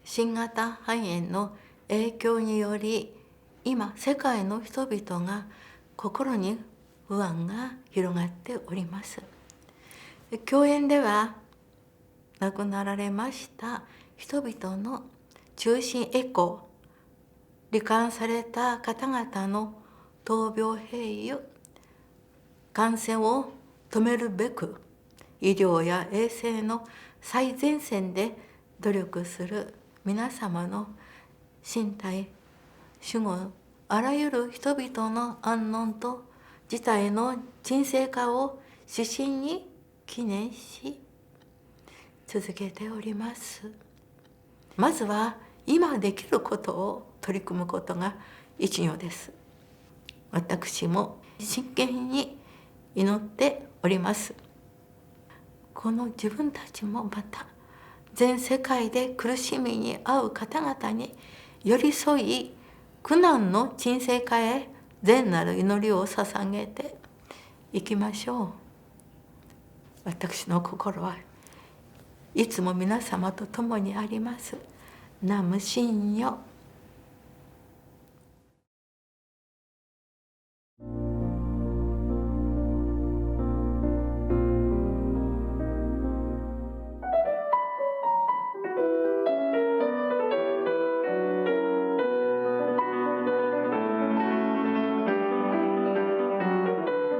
新型肺炎の影響により、今世界の人々が心に不安が広がっております。教園では亡くなられました人々の中心エコー、罹患された方々の闘病併誘、感染を止めるべく医療や衛生の最前線で努力する皆様の身体守護、あらゆる人々の安穏と事態の沈静化を指針に記念し続けております。まずは今できることを取り組むことが一如です。私も真剣に祈っております。この自分たちもまた全世界で苦しみに遭う方々に寄り添い、苦難の沈静化へ善なる祈りを捧げていきましょう。私の心はいつも皆様と共にあります。ナムシンヨ。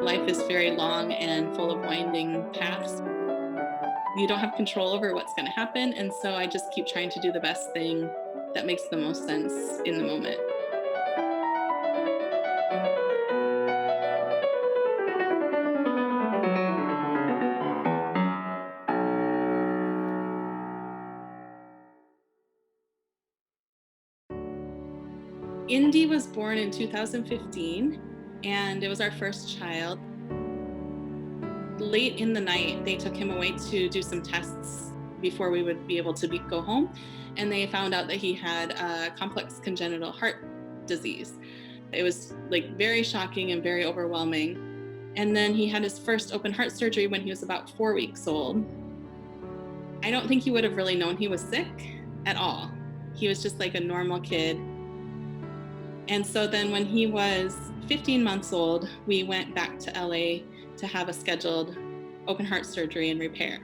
Life is very long and full of winding paths. You don't have control over what's going to happen, and so I just keep trying to do the best thing that makes the most sense in the moment. Indy was born in 2015, and it was our first child. Late in the night, they took him away to do some tests before we would be able to go home, and they found out that he had complex congenital heart disease. It was very shocking and very overwhelming. And then he had his first open heart surgery when he was about 4 weeks old. I don't think he would have really known he was sick at all. He was just like a normal kid. And so then when he was 15 months old, we went back to LA to have a scheduled open heart surgery and repair.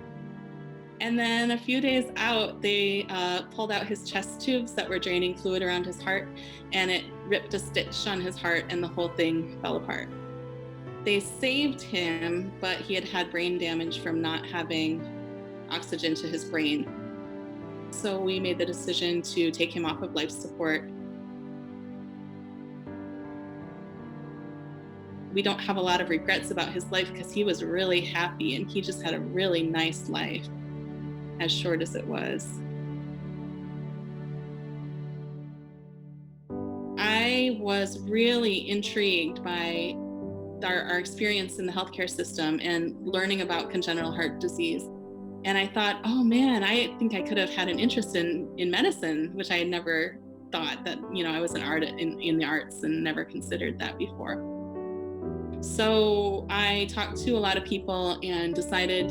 And then a few days out, they pulled out his chest tubes that were draining fluid around his heart, and it ripped a stitch on his heart, and the whole thing fell apart. They saved him, but he had brain damage from not having oxygen to his brain. So we made the decision to take him off of life support. We don't have a lot of regrets about his life because he was really happy and he just had a really nice life, as short as it was. I was really intrigued by our experience in the healthcare system and learning about congenital heart disease. And I thought, oh man, I think I could have had an interest in medicine, which I had never thought that, I was an artist in the arts and never considered that before. So I talked to a lot of people and decided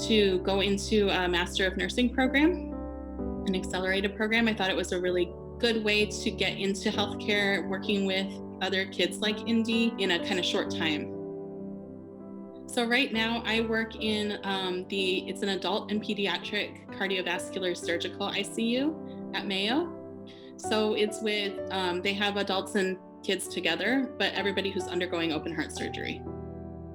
to go into a Master of Nursing program, an accelerated program. I thought it was a really good way to get into healthcare, working with other kids like Indy in a kind of short time. So right now I work in it's an adult and pediatric cardiovascular surgical ICU at Mayo. So it's with, they have adults and kids together, but everybody who's undergoing open heart surgery.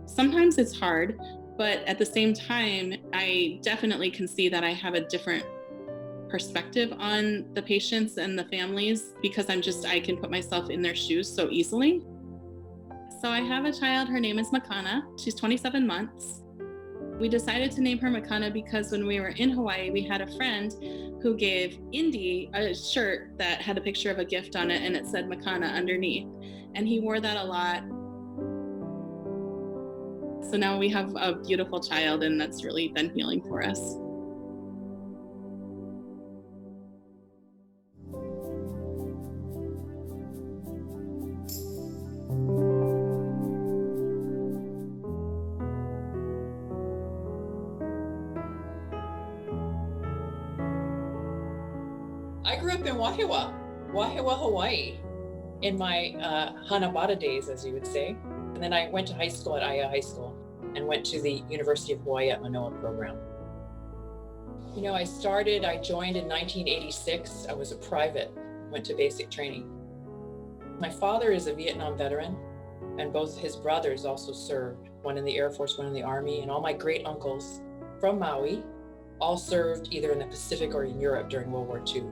Sometimes it's hard, but at the same time, I definitely can see that I have a different perspective on the patients and the families because I can put myself in their shoes so easily. So I have a child, her name is Makana. She's 27 months. We decided to name her Makana because when we were in Hawaii, we had a friend who gave Indy a shirt that had a picture of a gift on it and it said Makana underneath. And he wore that a lot. So now we have a beautiful child and that's really been healing for us. I up in Wahiawa, Hawaii, in my Hanabata days, as you would say. And then I went to high school at Aya High School and went to the University of Hawaii at Manoa program. You know, I joined in 1986. I was a private, went to basic training. My father is a Vietnam veteran, and both his brothers also served, one in the Air Force, one in the Army, and all my great uncles from Maui all served either in the Pacific or in Europe during World War II.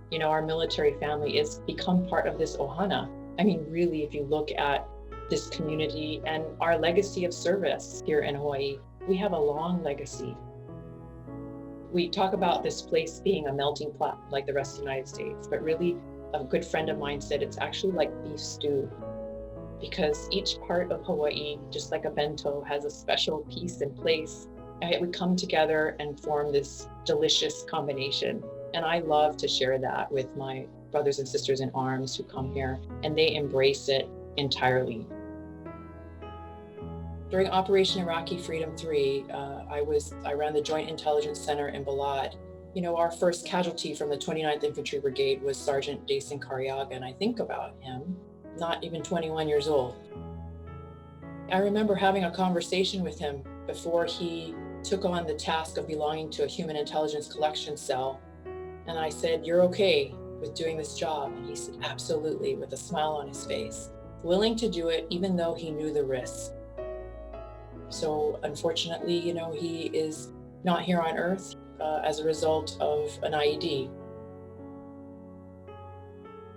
You know, our military family has become part of this ohana. I mean, really, if you look at this community and our legacy of service here in Hawaii, we have a long legacy. We talk about this place being a melting pot like the rest of the United States, but really a good friend of mine said it's actually like beef stew, because each part of Hawaii, just like a bento, has a special piece and place. And we come together and form this delicious combination. And I love to share that with my brothers and sisters in arms who come here, and they embrace it entirely. During Operation Iraqi Freedom 3, I ran the Joint Intelligence Center in Balad. You know, our first casualty from the 29th Infantry Brigade was Sergeant Dason Cariaga, and I think about him, not even 21 years old. I remember having a conversation with him before he took on the task of belonging to a human intelligence collection cell. And I said, "You're okay with doing this job?" And he said, "Absolutely," with a smile on his face, willing to do it even though he knew the risks. So unfortunately, you know, he is not here on Earth as a result of an IED.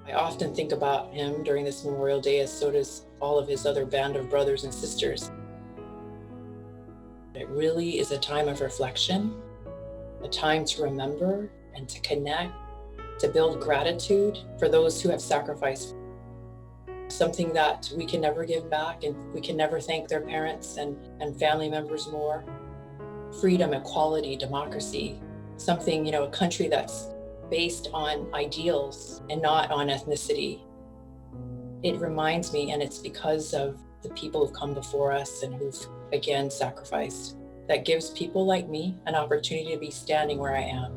I often think about him during this Memorial Day, as so does all of his other band of brothers and sisters. It really is a time of reflection, a time to remember and to connect, to build gratitude for those who have sacrificed. Something that we can never give back, and we can never thank their parents and family members more. Freedom, equality, democracy, something, you know, a country that's based on ideals and not on ethnicity. It reminds me, and it's because of the people who've come before us and who've again sacrificed, that gives people like me an opportunity to be standing where I am.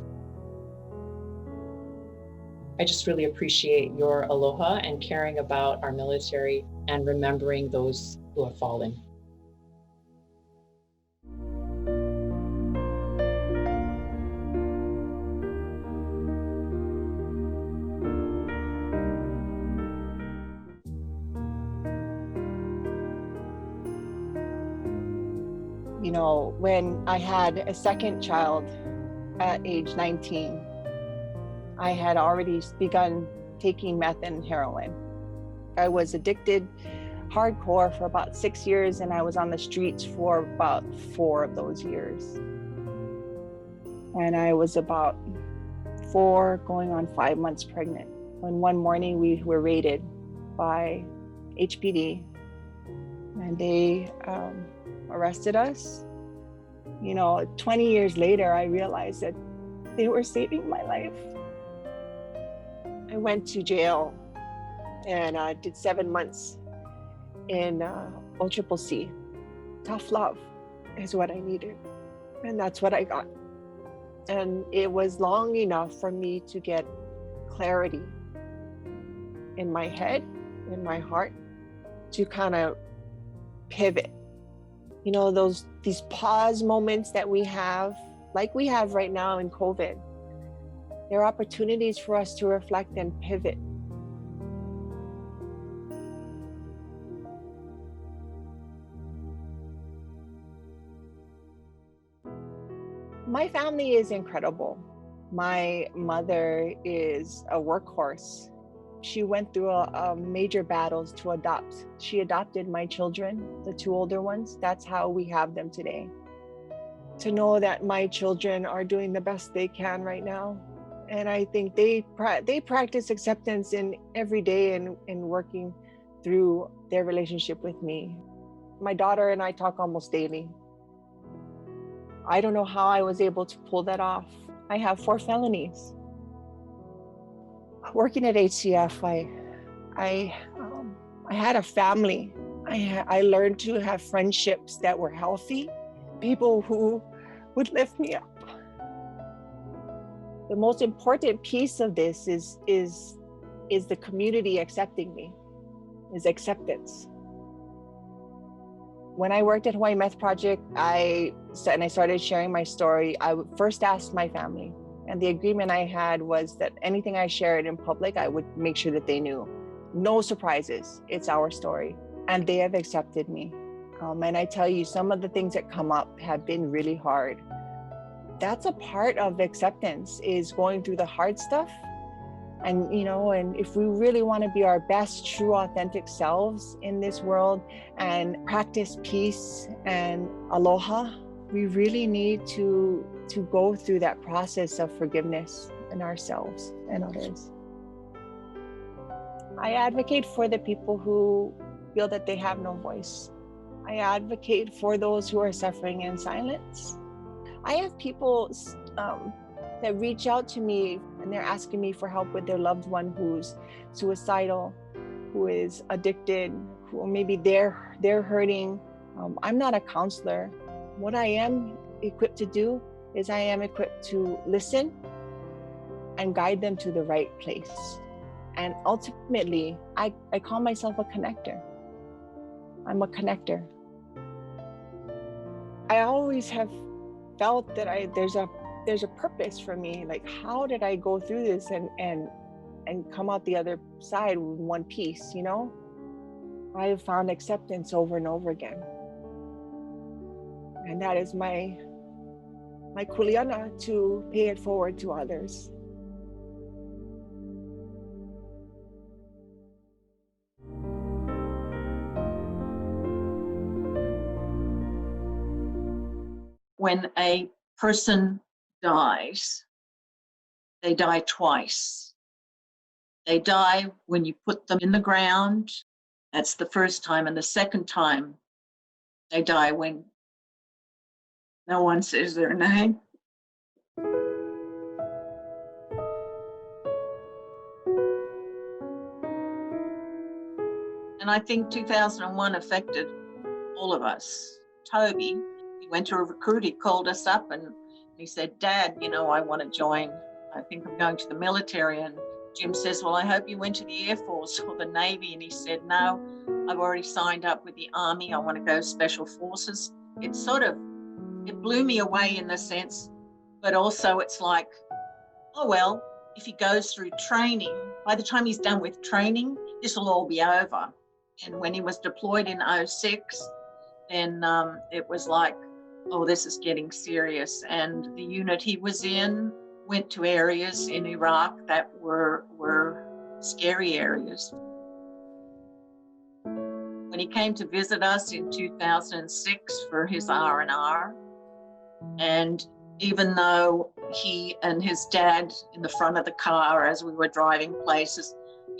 I just really appreciate your aloha and caring about our military and remembering those who have fallen. You know, when I had a second child at age 19, I had already begun taking meth and heroin. I was addicted hardcore for about 6 years, and I was on the streets for about 4 of those years. And I was about 4 going on 5 months pregnant when one morning we were raided by HPD, and they arrested us. You know, 20 years later, I realized that they were saving my life. I went to jail and did 7 months in OCCC. Tough love is what I needed, and that's what I got. And it was long enough for me to get clarity in my head, in my heart, to kind of pivot. You know, these pause moments that we have, like we have right now in COVID, there are opportunities for us to reflect and pivot. My family is incredible. My mother is a workhorse. She went through a major battles to adopt. She adopted my children, the 2 older ones. That's how we have them today. To know that my children are doing the best they can right now. And I think they practice acceptance in every day and working through their relationship with me. My daughter and I talk almost daily. I don't know how I was able to pull that off. I have 4 felonies. Working at HCF, I had a family. I learned to have friendships that were healthy, people who would lift me up. The most important piece of this is the community accepting me, is acceptance. When I worked at Hawaiʻi Meth Project, I started sharing my story, I would first ask my family. And the agreement I had was that anything I shared in public, I would make sure that they knew. No surprises, it's our story. And they have accepted me. And I tell you, some of the things that come up have been really hard. That's a part of acceptance, is going through the hard stuff. And, and if we really want to be our best, true, authentic selves in this world and practice peace and aloha, we really need to go through that process of forgiveness in ourselves and others. I advocate for the people who feel that they have no voice. I advocate for those who are suffering in silence. I have people that reach out to me and they're asking me for help with their loved one who's suicidal, who is addicted, who maybe they're hurting. I'm not a counselor. What I am equipped to do is I am equipped to listen and guide them to the right place. And ultimately, I call myself a connector. I'm a connector. I always have felt that there's a purpose for me. Like, how did I go through this and come out the other side with one piece, I have found acceptance over and over again. And that is my kuleana, to pay it forward to others. When a person dies, they die twice. They die when you put them in the ground. That's the first time. And the second time, they die when no one says their name. And I think 2001 affected all of us. Toby, he went to a recruit, he called us up and he said, "Dad, I want to join. I think I'm going to the military." And Jim says, "Well, I hope you went to the Air Force or the Navy." And he said, "No, I've already signed up with the Army. I want to go Special Forces." It blew me away in the sense, but also it's like, oh, well, if he goes through training, by the time he's done with training, this will all be over. And when he was deployed in 2006, then it was like, oh, this is getting serious. And the unit he was in went to areas in Iraq that were scary areas. When he came to visit us in 2006 for his R&R, and even though he and his dad in the front of the car as we were driving places,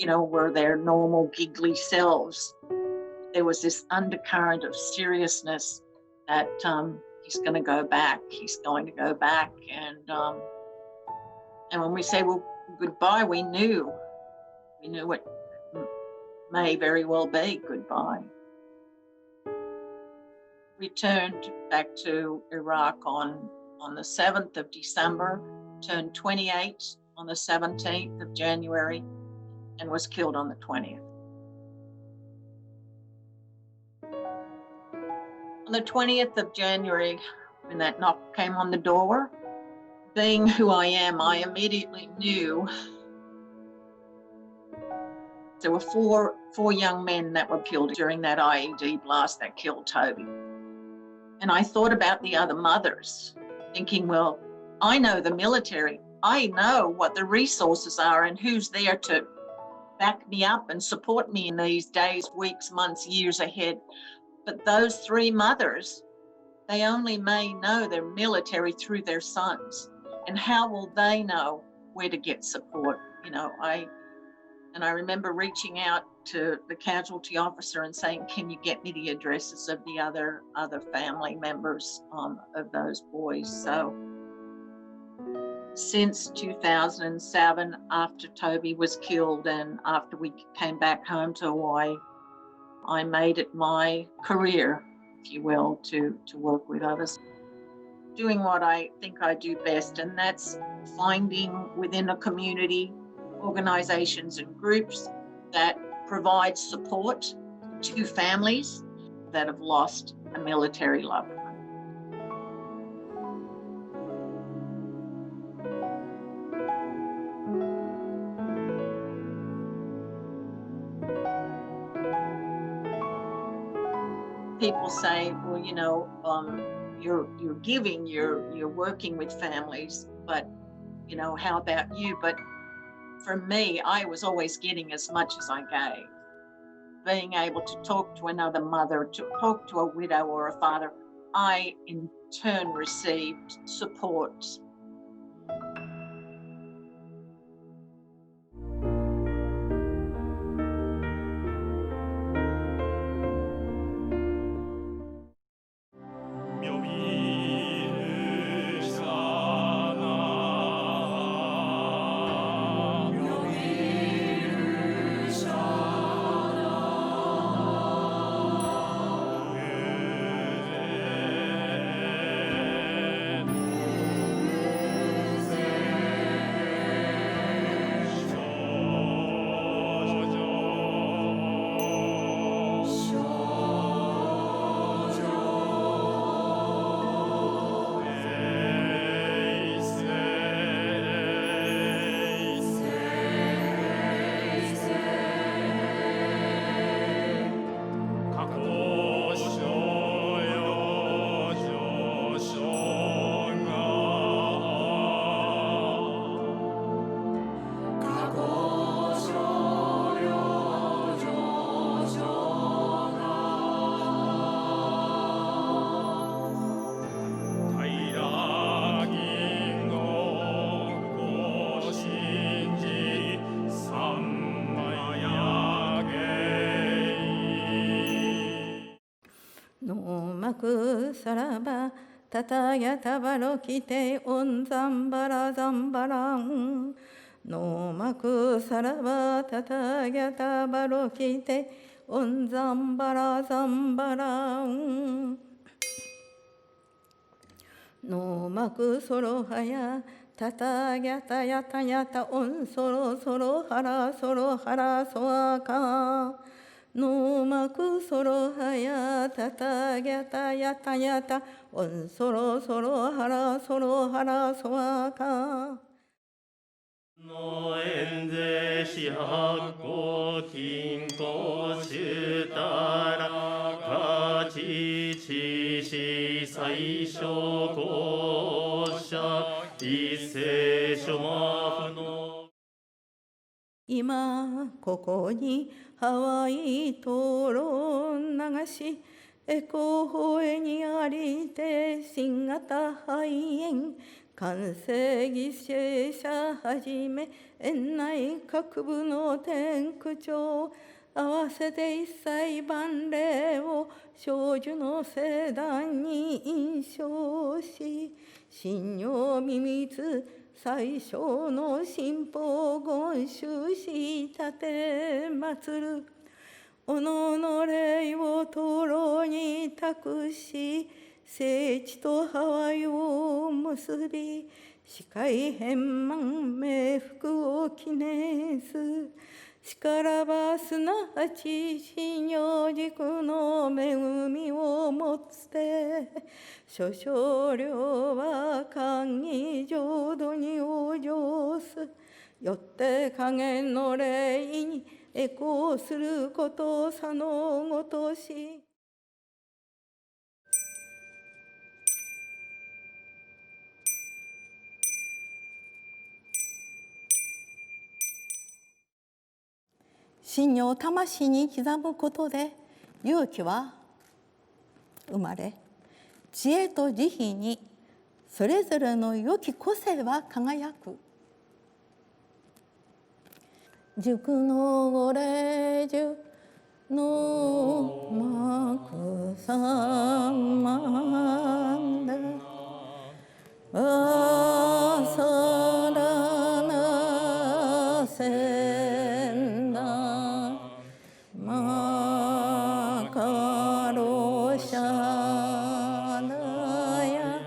were their normal giggly selves, there was this undercurrent of seriousness that he's going to go back. He's going to go back. And when we say, well, goodbye, we knew it may very well be goodbye. We returned back to Iraq on the 7th of December, turned 28 on the 17th of January, and was killed on the 20th. On the 20th of January, when that knock came on the door, being who I am, I immediately knew there were four young men that were killed during that IED blast that killed Toby. And I thought about the other mothers, thinking, well, I know the military. I know what the resources are and who's there to back me up and support me in these days, weeks, months, years ahead. But those three mothers, they only may know their military through their sons. And how will they know where to get support? I remember reaching out to the casualty officer and saying, "Can you get me the addresses of the other family members of those boys?" So since 2007, after Toby was killed and after we came back home to Hawaii, I made it my career, if you will, to work with others. doing what I think I do best, and that's finding within a community organizations and groups that provide support to families that have lost a military loved one. People say, well, you're giving, you're working with families, but how about you? But for me, I was always getting as much as I gave. Being able to talk to another mother, to talk to a widow or a father, I in turn received support.幕さらばたたやたばろきておんざんばらざんばらんの幕さらばたたやたばろきておんざんばらざんばらんの幕そろはやたたやたやたやたおんそろそろはらそろはらそわかの幕そろはやたたやたやたやたおんそろそろはらそろはらそわかのえんぜしはこきんこしゅたらかちちし最初校舎一斉書マフの今ここにハワイ討論流しエコホエにありて新型肺炎感染犠牲者はじめ園内各部の天区長合わせて一切万礼を少女の聖壇に印象し信用秘密最小の信奉言宗し立て祭るおのの霊を灯籠に託し聖地とハワイを結び視界変満冥福を記念すしからばすなわち信用軸の恵みをもつて諸少量は寛義浄土に往生すよって加減の霊にエコーすることさのごとし信用を魂に刻むことで勇気は生まれ知恵と慈悲にそれぞれの良き個性は輝く塾のご霊樹の幕さまであさらなせんだまかろしゃなや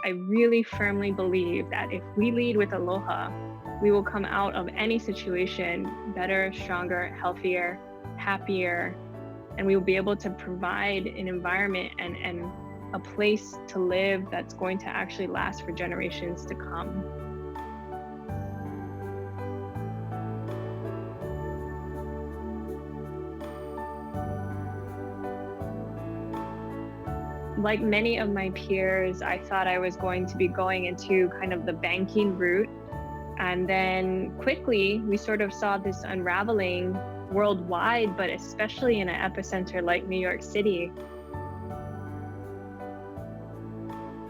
I really firmly believe that if we lead with aloha, we will come out of any situation better, stronger, healthier, happier, and we will be able to provide an environment and a place to live that's going to actually last for generations to come. Like many of my peers, I thought I was going to be going into kind of the banking route. And then quickly, we sort of saw this unraveling worldwide, but especially in an epicenter like New York City.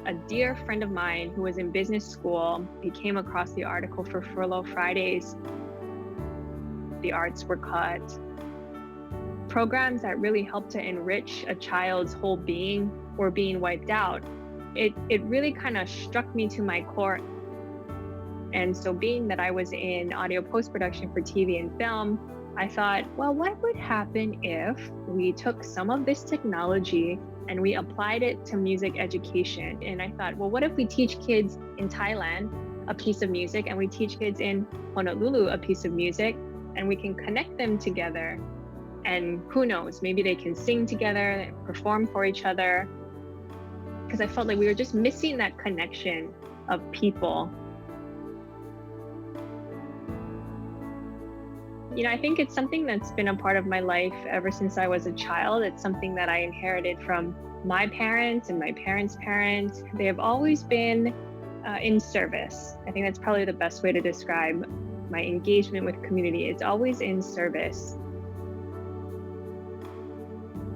A dear friend of mine who was in business school, he came across the article for Furlough Fridays. The arts were cut. Programs that really help to enrich a child's whole being were being wiped out. It really kind of struck me to my core. And so being that I was in audio post-production for TV and film, I thought, well, what would happen if we took some of this technology and we applied it to music education? And I thought, well, what if we teach kids in Thailand a piece of music and we teach kids in Honolulu a piece of music, and we can connect them together? And who knows, maybe they can sing together, perform for each other. Because I felt like we were just missing that connection of people. You know, I think it's something that's been a part of my life ever since I was a child. It's something that I inherited from my parents and my parents' parents. They have always been in service. I think that's probably the best way to describe my engagement with community. It's always in service.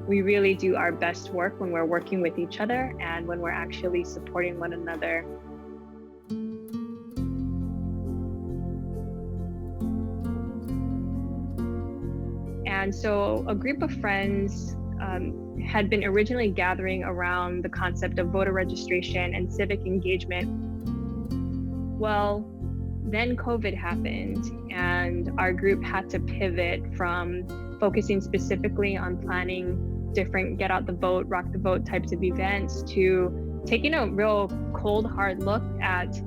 We really do our best work when we're working with each other and when we're actually supporting one another. And so a group of friends had been originally gathering around the concept of voter registration and civic engagement. Well, then COVID happened, and our group had to pivot from focusing specifically on planning different get out the vote, rock the vote types of events to taking a real cold, hard look at,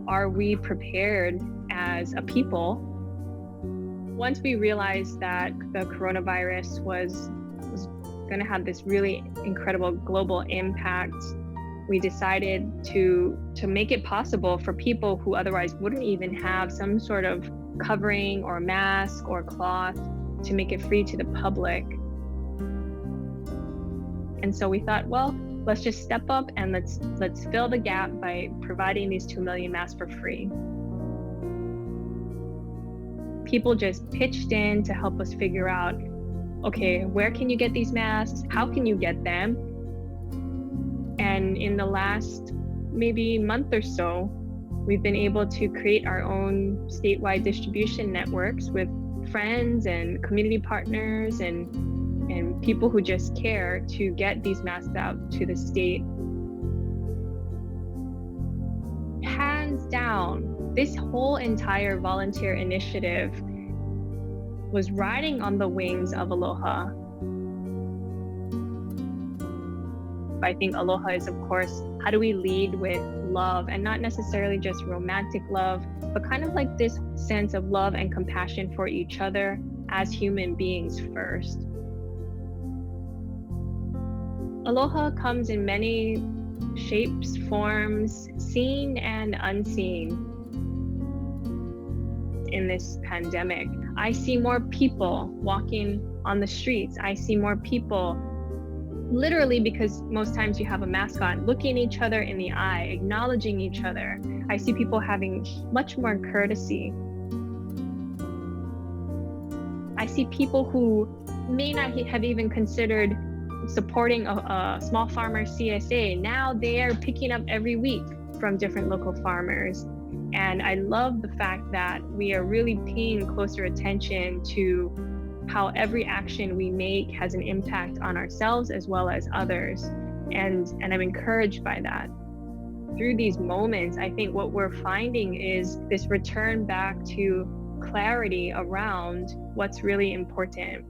are we prepared as a people? Once we realized that the coronavirus was going to have this really incredible global impact, we decided to make it possible for people who otherwise wouldn't even have some sort of covering or mask or cloth to make it free to the public. And so we thought, well, let's just step up and let's fill the gap by providing these 2 million masks for free. People just pitched in to help us figure out, okay, where can you get these masks? How can you get them? And in the last maybe month or so, we've been able to create our own statewide distribution networks with friends and community partners and people who just care to get these masks out to the state. Hands down, this whole entire volunteer initiative was riding on the wings of aloha. I think aloha is, of course, how do we lead with love, and not necessarily just romantic love, but kind of like this sense of love and compassion for each other as human beings first. Aloha comes in many shapes, forms, seen and unseen. In this pandemic, I see more people walking on the streets. I see more people, literally, because most times you have a mask on, looking each other in the eye, acknowledging each other. I see people having much more courtesy. I see people who may not have even considered supporting a small farmer CSA. Now they are picking up every week from different local farmers. And I love the fact that we are really paying closer attention to how every action we make has an impact on ourselves as well as others. And I'm encouraged by that. Through these moments, I think what we're finding is this return back to clarity around what's really important.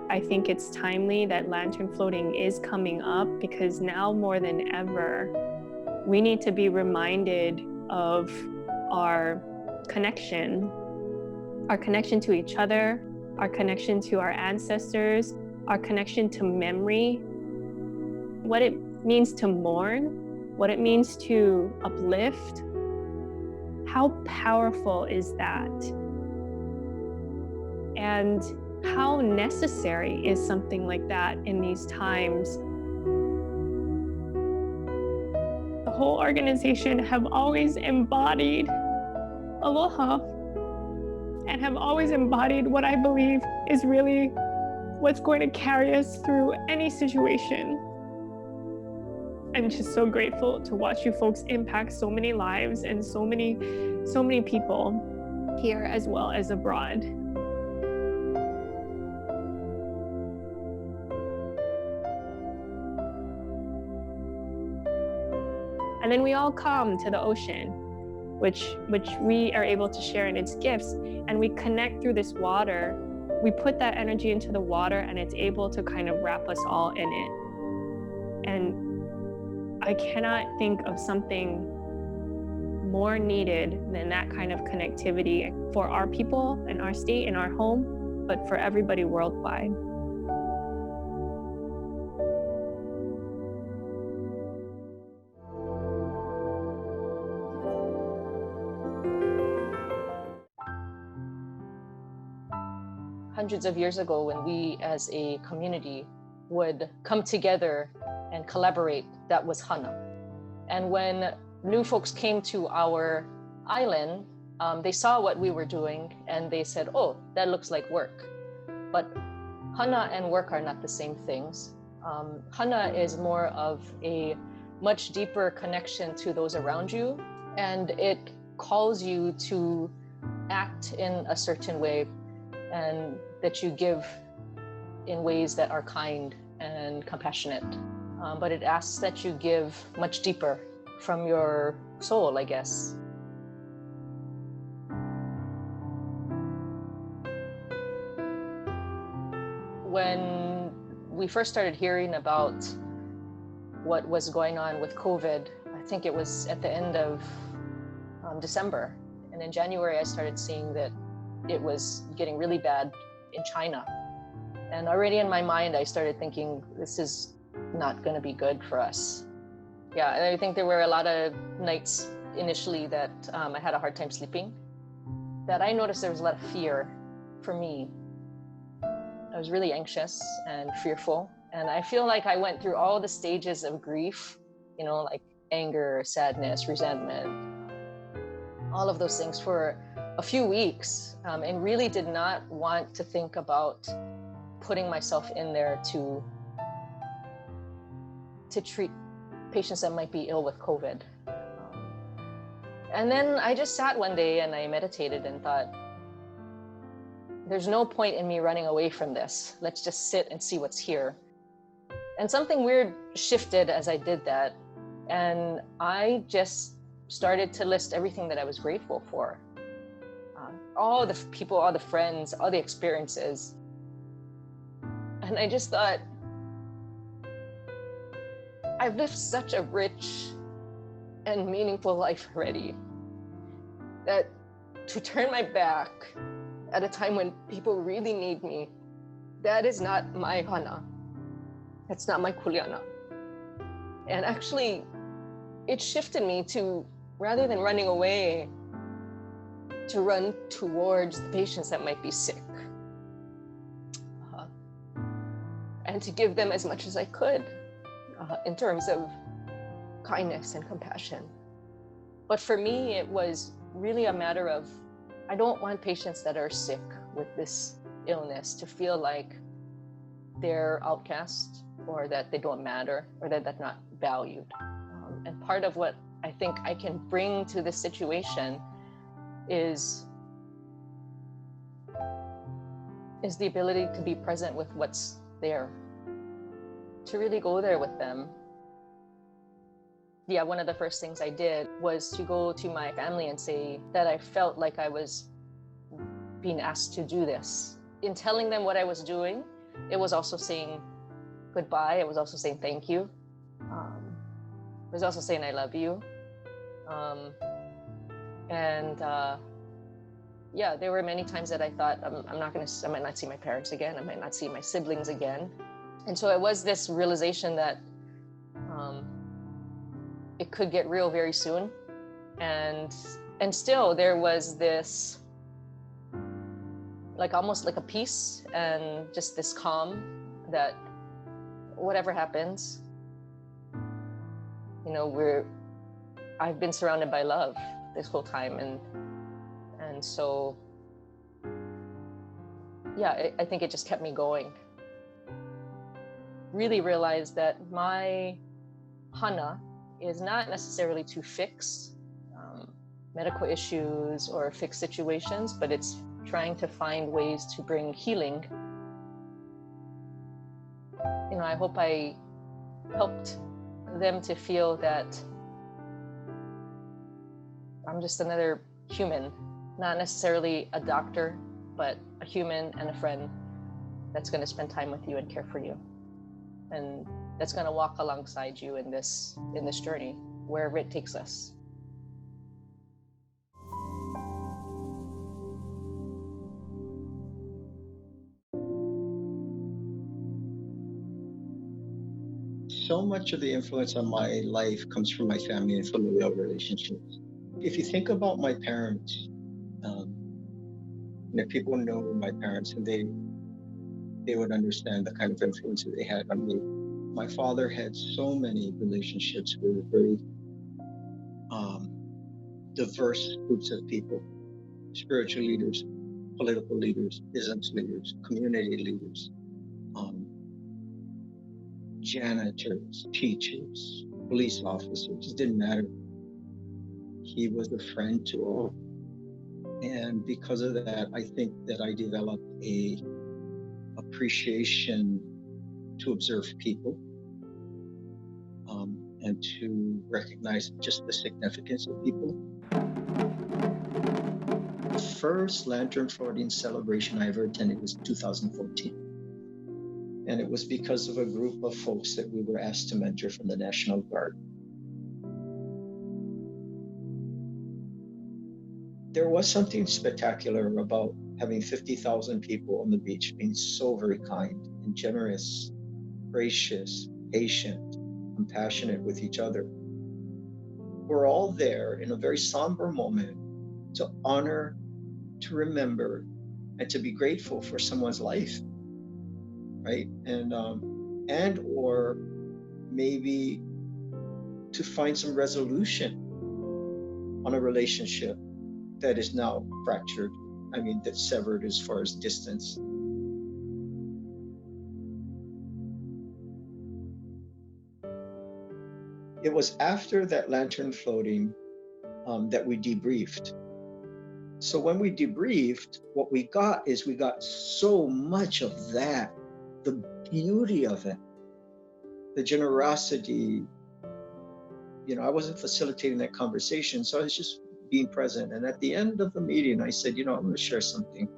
I think it's timely that lantern floating is coming up, because now more than ever, we need to be reminded of our connection to each other, our connection to our ancestors, our connection to memory, what it means to mourn, what it means to uplift. How powerful is that? And how necessary is something like that in these times? The whole organization have always embodied aloha and have always embodied what I believe is really what's going to carry us through any situation. I'm just so grateful to watch you folks impact so many lives and so many people here as well as abroad. And then we all come to the ocean, which we are able to share in its gifts, and we connect through this water. We put that energy into the water, and it's able to kind of wrap us all in it. And I cannot think of something more needed than that kind of connectivity for our people in our state, in our home, but for everybody worldwide. Hundreds of years ago, when we as a community would come together and collaborate, that was hana. And when new folks came to our island, they saw what we were doing and they said, oh, that looks like work. But hana and work are not the same things. Hana is more of a much deeper connection to those around you, and it calls you to act in a certain way, and that you give in ways that are kind and compassionate. But it asks that you give much deeper from your soul, I guess. When we first started hearing about what was going on with COVID, I think it was at the end of December. And in January, I started seeing that it was getting really bad in China. And already in my mind, I started thinking, this is not going to be good for us. Yeah, and I think there were a lot of nights initially that I had a hard time sleeping, that I noticed there was a lot of fear for me. I was really anxious and fearful. And I feel like I went through all the stages of grief, you know, like anger, sadness, resentment, all of those things for a few weeks, and really did not want to think about putting myself in there to treat patients that might be ill with COVID. And then I just sat one day and I meditated and thought, there's no point in me running away from this. Let's just sit and see what's here. And something weird shifted as I did that. And I just started to list everything that I was grateful for. All the people, all the friends, all the experiences. And I just thought, I've lived such a rich and meaningful life already, that to turn my back at a time when people really need me, that is not my hana. That's not my kuleana. And actually, it shifted me to, rather than running away, to run towards the patients that might be sick. And to give them as much as I could in terms of kindness and compassion. But for me, it was really a matter of, I don't want patients that are sick with this illness to feel like they're outcast, or that they don't matter, or that they're not valued. And part of what I think I can bring to this situation is the ability to be present with what's there, to really go there with them. Yeah, one of the first things I did was to go to my family and say that I felt like I was being asked to do this. In telling them what I was doing, it was also saying goodbye. It was also saying thank you. It was also saying I love you. Yeah, there were many times that I thought I might not see my parents again. I might not see my siblings again. And so it was this realization that it could get real very soon. And still there was this, like almost like a peace and just this calm that whatever happens, you know, I've been surrounded by love this whole time. And so, yeah, I think it just kept me going. Really realized that my hana is not necessarily to fix medical issues or fix situations, but it's trying to find ways to bring healing. You know, I hope I helped them to feel that I'm just another human, not necessarily a doctor, but a human and a friend that's going to spend time with you and care for you, and that's going to walk alongside you in this journey, wherever it takes us. So much of the influence on my life comes from my family and familial relationships. If you think about my parents, if people know my parents, and they would understand the kind of influence that they had on me. My father had so many relationships with very diverse groups of people: spiritual leaders, political leaders, business leaders, community leaders, janitors, teachers, police officers. It didn't matter. He was a friend to all. And because of that, I think that I developed a appreciation to observe people, and to recognize just the significance of people. The first lantern floating celebration I ever attended was 2014. And it was because of a group of folks that we were asked to mentor from the National Guard. There was something spectacular about having 50,000 people on the beach being so very kind and generous, gracious, patient, compassionate with each other. We're all there in a very somber moment to honor, to remember, and to be grateful for someone's life, right? And or maybe to find some resolution on a relationship that is now fractured. I mean, that's severed as far as distance. It was after that lantern floating that we debriefed. So when we debriefed, what we got so much of that, the beauty of it, the generosity. You know, I wasn't facilitating that conversation, so I was just being present. And at the end of the meeting, I said, you know, I'm going to share something.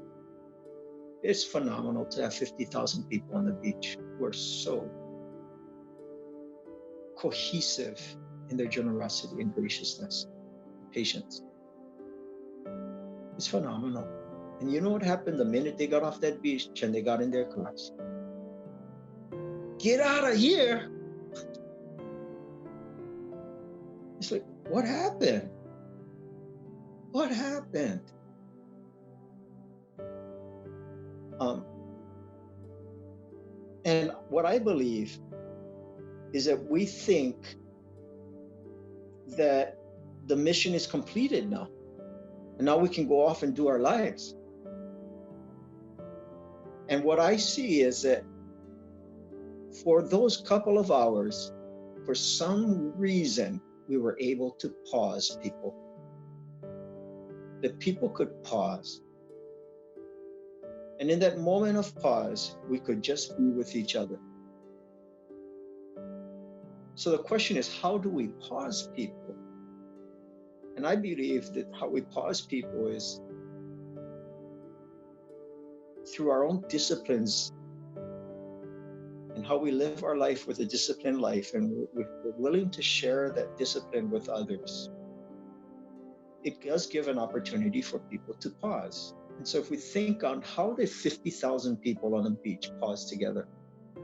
It's phenomenal to have 50,000 people on the beach who are so cohesive in their generosity and graciousness, patience. It's phenomenal. And you know what happened the minute they got off that beach and they got in their cars? Get out of here. It's like, what happened? What happened? And what I believe is that we think that the mission is completed now. And now we can go off and do our lives. And what I see is that for those couple of hours, for some reason, we were able to pause people. That people could pause. And in that moment of pause, we could just be with each other. So the question is, how do we pause people? And I believe that how we pause people is through our own disciplines and how we live our life with a disciplined life, and we're willing to share that discipline with others, it does give an opportunity for people to pause. And so if we think on how did 50,000 people on a beach pause together,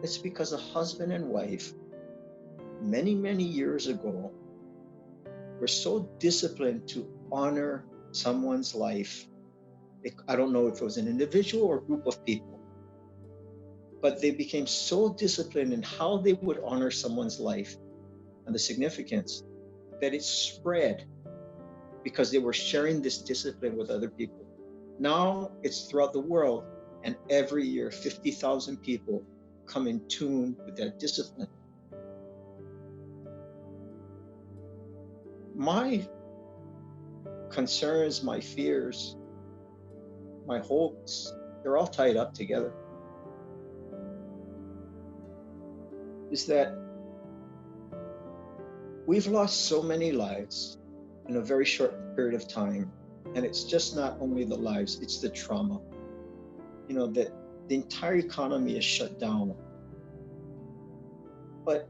it's because a husband and wife many, many years ago were so disciplined to honor someone's life. I don't know if it was an individual or a group of people, but they became so disciplined in how they would honor someone's life and the significance that it spread because they were sharing this discipline with other people. Now it's throughout the world, and every year 50,000 people come in tune with that discipline. My concerns, my fears, my hopes, they're all tied up together. Is that we've lost so many lives in a very short period of time. And it's just not only the lives, it's the trauma. You know, that the entire economy is shut down. But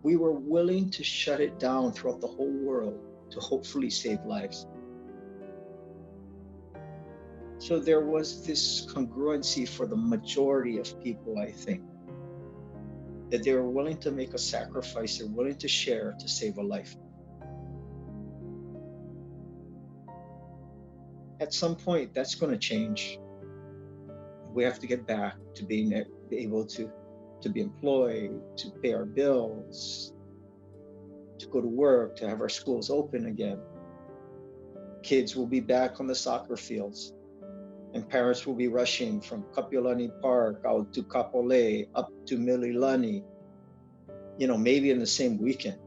we were willing to shut it down throughout the whole world to hopefully save lives. So there was this congruency for the majority of people, I think, that they were willing to make a sacrifice, they're willing to share to save a life. At some point, that's going to change. We have to get back to being able to be employed, to pay our bills, to go to work, to have our schools open again. Kids will be back on the soccer fields, and parents will be rushing from Kapiolani Park out to Kapolei, up to Mililani, you know, maybe in the same weekend.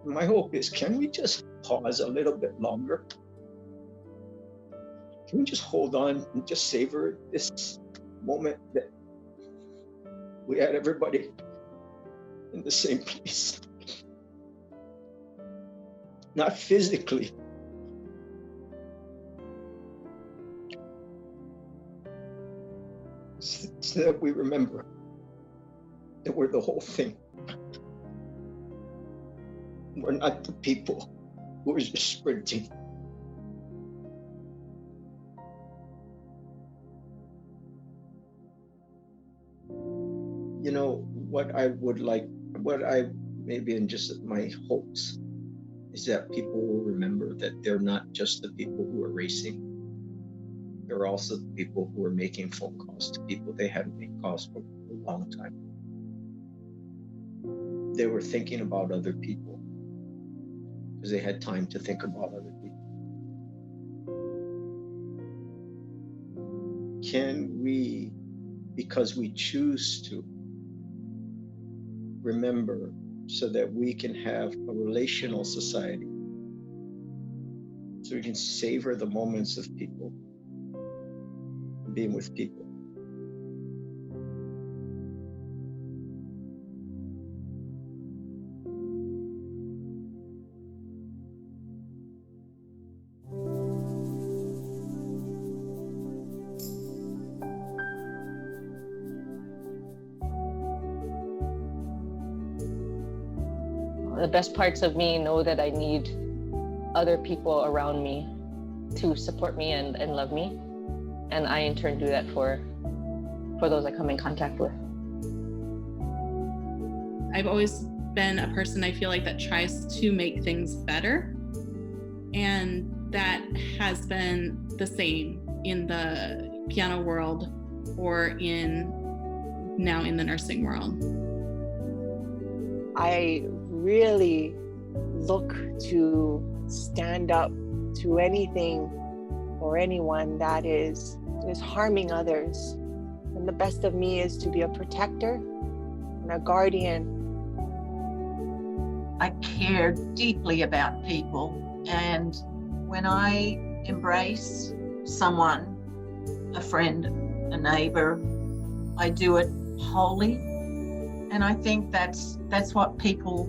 My hope is, can we just pause a little bit longer? Can we just hold on and just savor this moment that we had everybody in the same place? Not physically, so that we remember that we're the whole thing. We're not the people who are just sprinting. You know, what I maybe in just my hopes is that people will remember that they're not just the people who are racing. They're also the people who are making phone calls to people they hadn't made calls for a long time. They were thinking about other people because they had time to think about other people. Can we, because we choose to, remember so that we can have a relational society, so we can savor the moments of people, being with people? The best parts of me know that I need other people around me to support me and love me. And I in turn do that for those I come in contact with. I've always been a person, I feel like, that tries to make things better. And that has been the same in the piano world or now in the nursing world. I really look to stand up to anything or anyone that is harming others. And the best of me is to be a protector and a guardian. I care deeply about people, and when I embrace someone, a friend, a neighbor, I do it wholly. And I think that's what people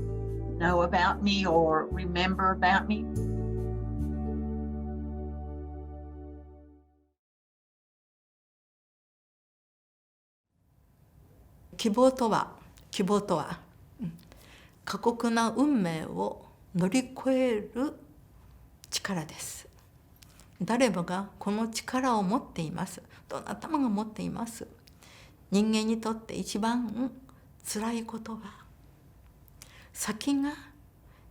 know about me or remember about me. 希望とは過酷な運命を乗り越える力です。誰もがこの力を持っています。どなたもが持っています。人間にとって一番辛いことは先が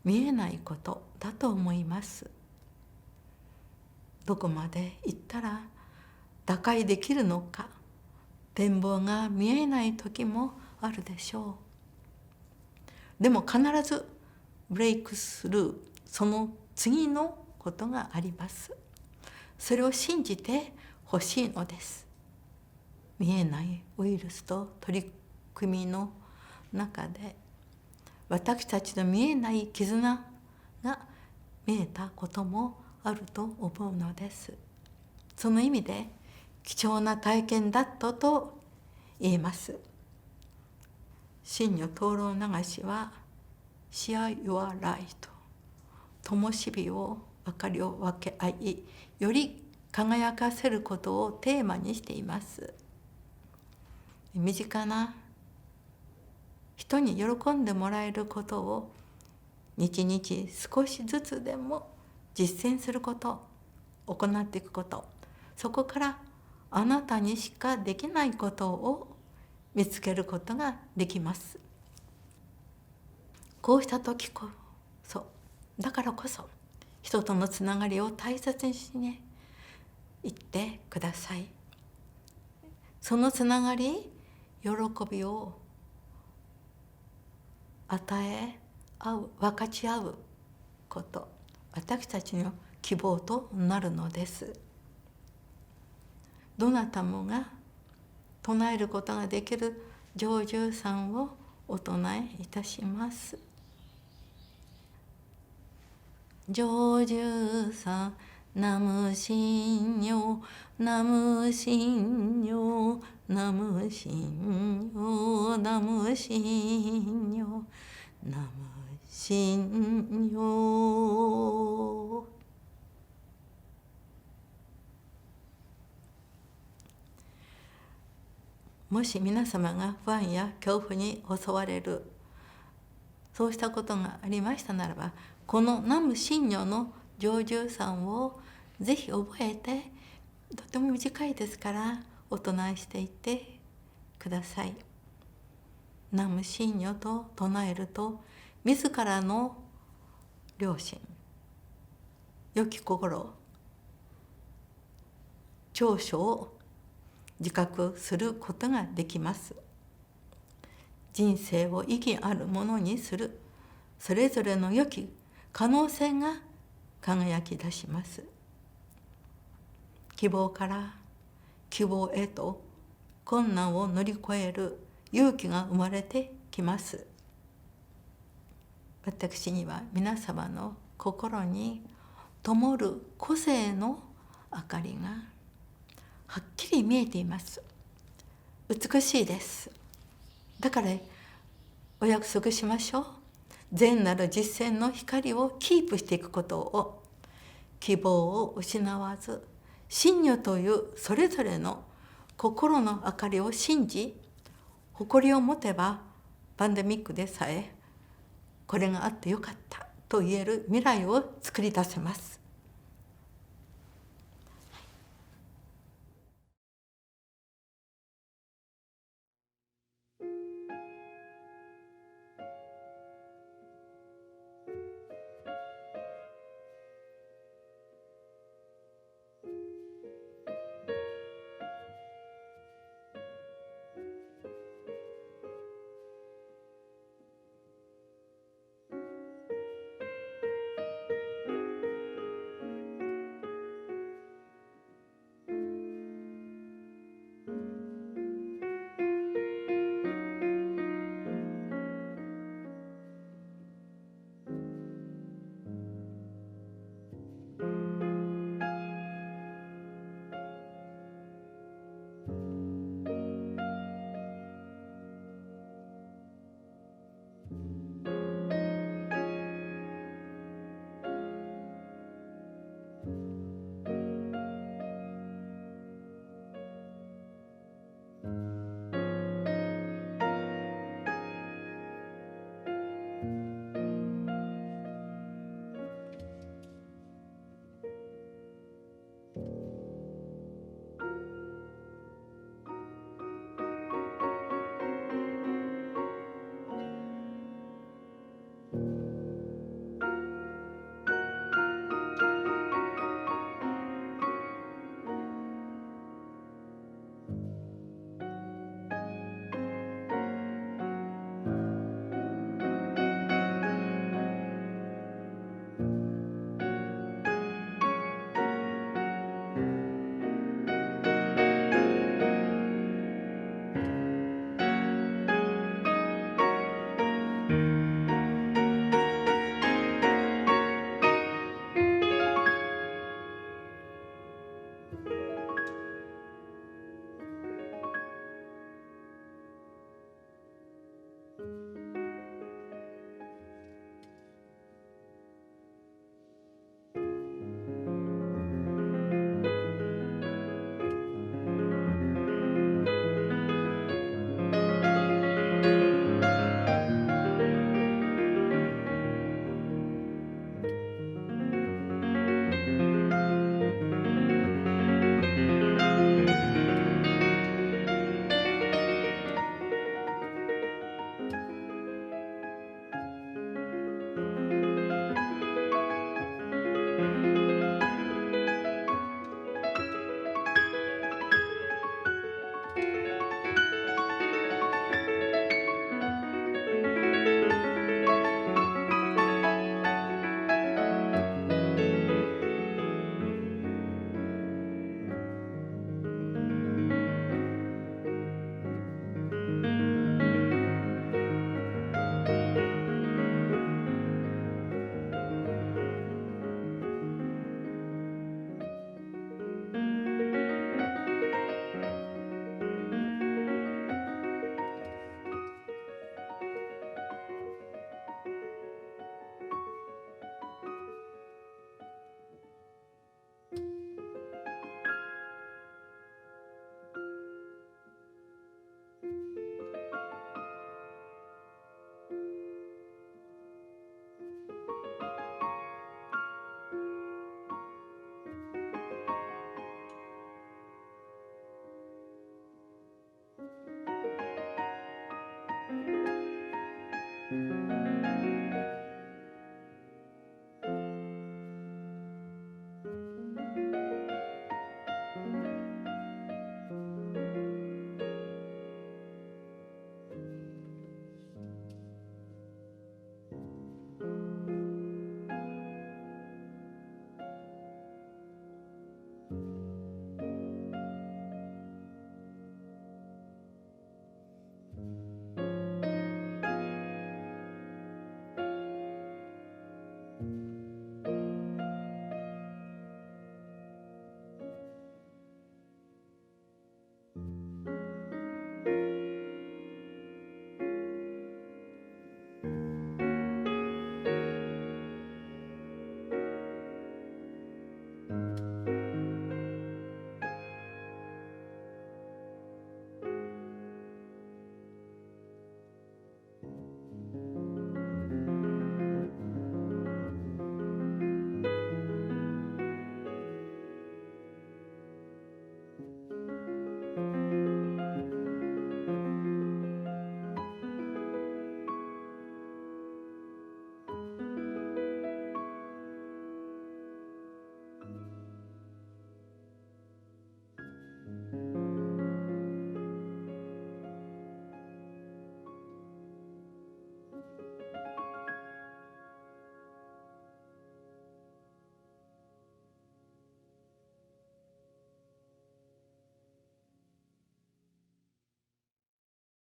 見えないことだと思います。どこまで行ったら打開できるのか、展望が見えない時もあるでしょう。でも必ずブレイクスルー、その次のことがあります。それを信じてほしいのです。見えないウイルスと取り組みの中で、私たちの見えない絆が見えたこともあると思うのです。その意味で貴重な体験だったと言えます。真如灯籠流しはShare Your Light、灯火を明かりを分け合い、より輝かせることをテーマにしています。身近な人に喜んでもらえることを日々少しずつでも実践すること、行っていくこと、そこからあなたにしかできないことを見つけることができます。こうした時こそ、だからこそ人とのつながりを大切にしていってください。そのつながり、喜びを与え合う、分かち合うこと、私たちの希望となるのです。どなたもが唱えることができる成就さをお唱えいたします。成就さナムシンニョ、ナムシンニョ、ナムシンニョ、ナムシンニョ、ナムシンニョ。もし皆様が不安や恐怖に襲われる、そうしたことがありましたならば、この南無神女の成就さをぜひ覚えて、とても短いですからお唱えしていってください。南無神女と唱えると、自らの良心、良き心、長所を自覚することができます。人生を意義あるものにする、それぞれの良き可能性が輝き出します。希望から希望へと困難を乗り越える勇気が生まれてきます。私には皆様の心に灯る個性の明かりがはっきり見えています。美しいです。だからお約束しましょう。善なる実践の光をキープしていくことを、希望を失わず、真如というそれぞれの心の明かりを信じ、誇りを持てばパンデミックでさえこれがあってよかったと言える未来を作り出せます。